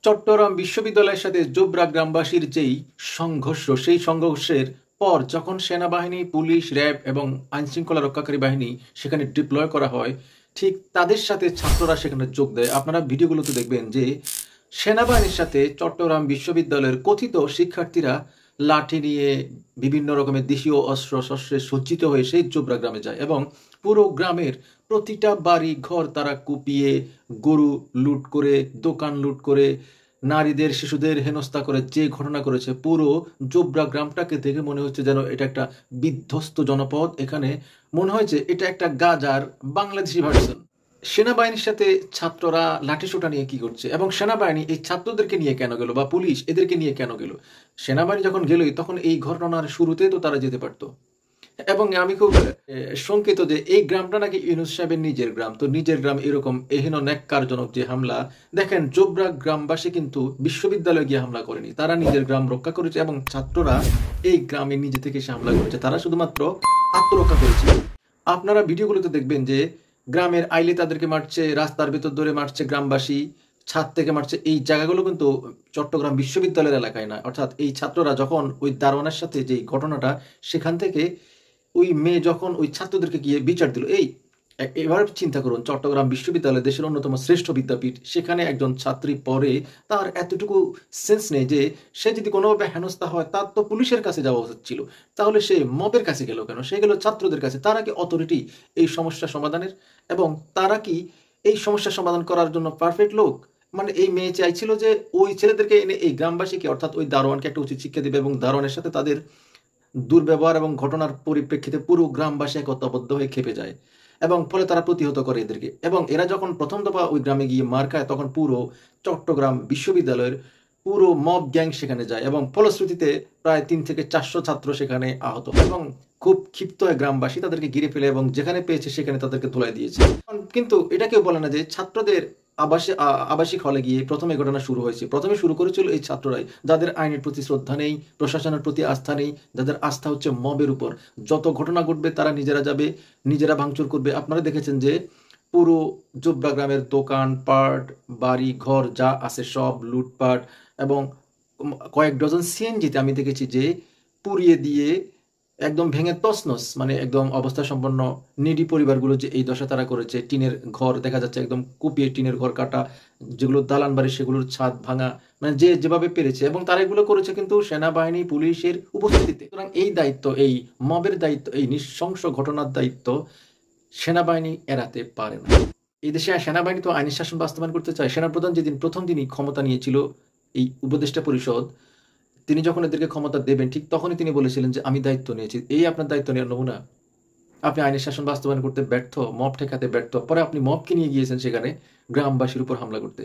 চট্টগ্রাম বিশ্ববিদ্যালয়ের সাথে জোবরা গ্রামবাসীর যেই সংঘর্ষ, সেই সংঘর্ষের পর যখন সেনাবাহিনী, পুলিশ, র্যাব এবং আইনশৃঙ্খলা রক্ষাকারী বাহিনী সেখানে ডিপ্লয় করা হয়, ঠিক তাদের সাথে ছাত্ররা সেখানে যোগ দেয়। আপনারা ভিডিওগুলোতে দেখবেন যে সেনাবাহিনীর সাথে চট্টগ্রাম বিশ্ববিদ্যালয়ের কথিত শিক্ষার্থীরা লাঠি নিয়ে বিভিন্ন রকমের দেশীয় অস্ত্র শস্ত্রে সজ্জিত হয়ে সেই জোবরা গ্রামে যায় এবং পুরো গ্রামের প্রতিটা বাড়ি ঘর তারা কুপিয়ে, গরু লুট করে, দোকান লুট করে, নারীদের শিশুদের হেনস্থা করে যে ঘটনা করেছে, পুরো জোবরা গ্রামটাকে দেখে মনে হচ্ছে যেন এটা একটা বিধ্বস্ত জনপদ। এখানে মনে হয় যে এটা একটা গাজার বাংলাদেশি ভার্সন। সেনাবাহিনীর সাথে ছাত্ররা লাঠিসোঁটা নিয়ে কি করছে এবং সেনাবাহিনী এই ছাত্রদেরকে নিয়ে কেন গেল বা পুলিশ এদেরকে নিয়ে কেন গেল? সেনাবাহিনী যখন গেলই তখন এই ঘটনার শুরুতে তো তারা যেতে পারতো। এবং আমি খুব শঙ্কিত যে এই গ্রামটা নাকি ইউনূস সাহেবের নিজের গ্রাম। তো নিজের গ্রাম এরকম এহেন ন্যাক্কারজনক যে হামলা, দেখেন জোবরা গ্রামবাসী কিন্তু বিশ্ববিদ্যালয়ে গিয়ে হামলা করেনি, তারা নিজের গ্রাম রক্ষা করেছে এবং ছাত্ররা এই গ্রামে নিজে থেকে এসে হামলা করেছে, তারা শুধুমাত্র আত্মরক্ষা করেছে। আপনারা ভিডিওগুলোতে দেখবেন যে গ্রামের আইলে তাদেরকে মারছে, রাস্তার ভেতর ধরে মারছে গ্রামবাসী, ছাদ থেকে মারছে। এই জায়গাগুলো কিন্তু চট্টগ্রাম বিশ্ববিদ্যালয়ের এলাকায় না। অর্থাৎ এই ছাত্ররা যখন ওই দারোয়ানের সাথে যে ঘটনাটা, সেখান থেকে ওই মেয়ে যখন ওই ছাত্রদেরকে গিয়ে বিচার দিল, এবার চিন্তা করুন, চট্টগ্রাম বিশ্ববিদ্যালয় দেশের অন্যতম শ্রেষ্ঠ বিদ্যাপীঠ, সেখানে একজন ছাত্রী পড়ে, তার এতটুকু সেন্স নেই যে সে যদি কোনোভাবে হেনস্থা হয় তার তো পুলিশের কাছে যাওয়া উচিত ছিল, তাহলে সে মবের কাছে গেল কেন? সে গেল ছাত্রদের কাছে। তারা কি অথরিটি এই সমস্যা সমাধানের? এবং তারা কি এই সমস্যা সমাধান করার জন্য পারফেক্ট লোক? মানে এই মেয়ে চাইছিল যে ওই ছেলেদেরকে এনে এই গ্রামবাসীকে, অর্থাৎ ওই দারোয়ানকে একটা উচিত শিক্ষা দেবে এবং দারোয়ানের সাথে তাদের দুর্ব্যবহার এবং ঘটনার পরিপ্রেক্ষিতে পুরো গ্রামবাসী একতাবদ্ধ হয়ে খেপে যায় এবং ফলে তারা প্রতিহত করে এদেরকে। এবং এরা যখন প্রথম দফা ওই গ্রামে গিয়ে মার খায়, তখন পুরো চট্টগ্রাম বিশ্ববিদ্যালয়ের পুরো মব গ্যাং সেখানে যায় এবং ফলশ্রুতিতে প্রায় 3 থেকে 400 ছাত্র সেখানে আহত হয় এবং খুব ক্ষিপ্ত হয় গ্রামবাসী, তাদেরকে ঘিরে ফেলে এবং যেখানে পেয়েছে সেখানে তাদেরকে ধুলাই দিয়েছে। কিন্তু এটা কেউ বলে না যে ছাত্রদের আবাসিক হলে গিয়ে প্রথমে ঘটনা শুরু হয়েছে। প্রথমে শুরু করেছিল এই ছাত্ররাই, যাদের আইনের প্রতি শ্রদ্ধা নেই, প্রশাসনের প্রতি আস্থা নেই, যাদের আস্থা হচ্ছে মবের উপর। যত ঘটনা ঘটবে তারা নিজেরা যাবে, নিজেরা ভাঙচুর করবে। আপনারা দেখেছেন যে পুরো জোবরা গ্রামের দোকান পাট, বাড়ি ঘর যা আছে সব লুটপাট এবং কয়েক ডজন সিএনজিতে আমি দেখেছি যে পুড়িয়ে দিয়ে একদম ভেঙে তছনছ, মানে একদম অবস্থা সম্পন্ন নিডি পরিবারগুলো যে এই দশা তারা করেছে। টিনের ঘর দেখা যাচ্ছে একদম কুপিয়ে টিনের ঘর কাটা, যেগুলো দালান বাড়ি সেগুলোর ছাদ ভাঙা, মানে যে যেভাবে পেরেছে। এবং তারা এগুলো করেছে কিন্তু সেনাবাহিনী পুলিশের উপস্থিতিতে। সুতরাং এই দায়িত্ব, এই মবের দায়িত্ব, এই নৃশংস ঘটনার দায়িত্ব সেনাবাহিনী এড়াতে পারে না। এই দেশে সেনাবাহিনী তো আইনের শাসন বাস্তবায়ন করতে চায়। সেনাপ্রধান যেদিন প্রথম দিনই ক্ষমতা নিয়েছিল, এই উপদেষ্টা পরিষদ, তিনি যখন এদেরকে ক্ষমতা দেবেন ঠিক তখনই তিনি বলেছিলেন যে আমি দায়িত্ব নিয়েছি। এই আপনার দায়িত্ব নেওয়ার নমুনা। আপনি আইনের শাসন বাস্তবায়ন করতে ব্যর্থ, মব ঠেকাতে ব্যর্থ, পরে আপনি মবকে নিয়ে গিয়েছেন সেখানে গ্রামবাসীর উপর হামলা করতে।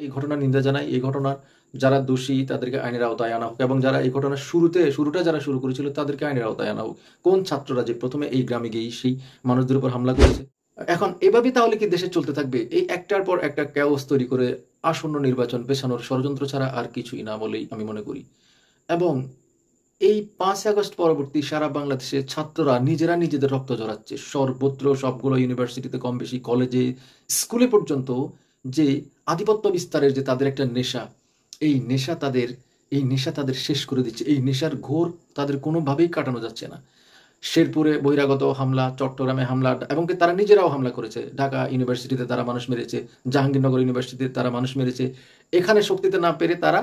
এই ঘটনার নিন্দা জানাই। এই ঘটনার যারা দোষী তাদেরকে আইনের আওতায় আনা হোক এবং যারা এই ঘটনার শুরুটা যারা শুরু করেছিল তাদেরকে আইনের আওতায় আনা হোক। কোন ছাত্ররা যে প্রথমে এই গ্রামে গিয়ে সেই মানুষদের উপর হামলা করেছে? এখন এভাবে তাহলে কি দেশে চলতে থাকবে? এই একটার পর একটা ক্যাওস তৈরি করে আসন্ন নির্বাচন পেছানোর ষড়যন্ত্র ছাড়া আর কিছুই না বলেই আমি মনে করি। এবং এই 5 আগস্ট পরবর্তী সারা বাংলাদেশে ছাত্ররা নিজেরা নিজেদের রক্ত ঝরাচ্ছে সর্বত্র, সবগুলো ইউনিভার্সিটিতে, কম বেশি কলেজে, স্কুলে পর্যন্ত। যে আধিপত্য বিস্তারের যে তাদের একটা নেশা, এই নেশা তাদের শেষ করে দিচ্ছে। এই নেশার ঘোর তাদের কোনোভাবেই কাটানো যাচ্ছে না। শেরপুরে বহিরাগত হামলা, চট্টগ্রামে হামলা, এবং তারা নিজেরাও হামলা করেছে। ঢাকা ইউনিভার্সিটিতে তারা মানুষ মেরেছে, জাহাঙ্গীরনগর ইউনিভার্সিটিতে তারা মানুষ মেরেছে। এখানে শক্তিতে না পেরে তারা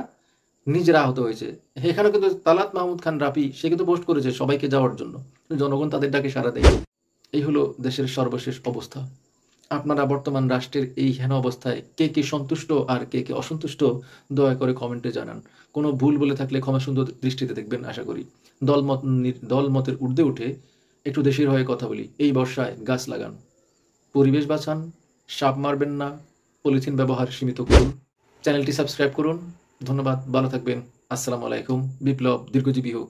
নিজেরা আহত হয়েছে। এখানে কিন্তু তালাত মাহমুদ খান রাফি, সে কিন্তু পোস্ট করেছে সবাইকে যাওয়ার জন্য, জনগণ তাদের ডাকে সাড়া দেয়। এই হলো দেশের সর্বশেষ অবস্থা। আপনারা বর্তমান রাষ্ট্রের এই হেন অবস্থায় কে কে সন্তুষ্ট আর কে কে অসন্তুষ্ট, দয়া করে কমেন্টে জানান। কোনো ভুল বলে থাকলে ক্ষমা সুন্দর দৃষ্টিতে দেখবেন আশা করি। দলমতের ঊর্ধ্বে উঠে একটু দেশের হয়ে কথা বলি। এই বর্ষায় গাছ লাগান, পরিবেশ বাঁচান, সাপ মারবেন না, পলিথিন ব্যবহার সীমিত করুন, চ্যানেলটি সাবস্ক্রাইব করুন। ধন্যবাদ, ভালো থাকবেন। আসসালামু আলাইকুম। বিপ্লব দীর্ঘজীবী হোক।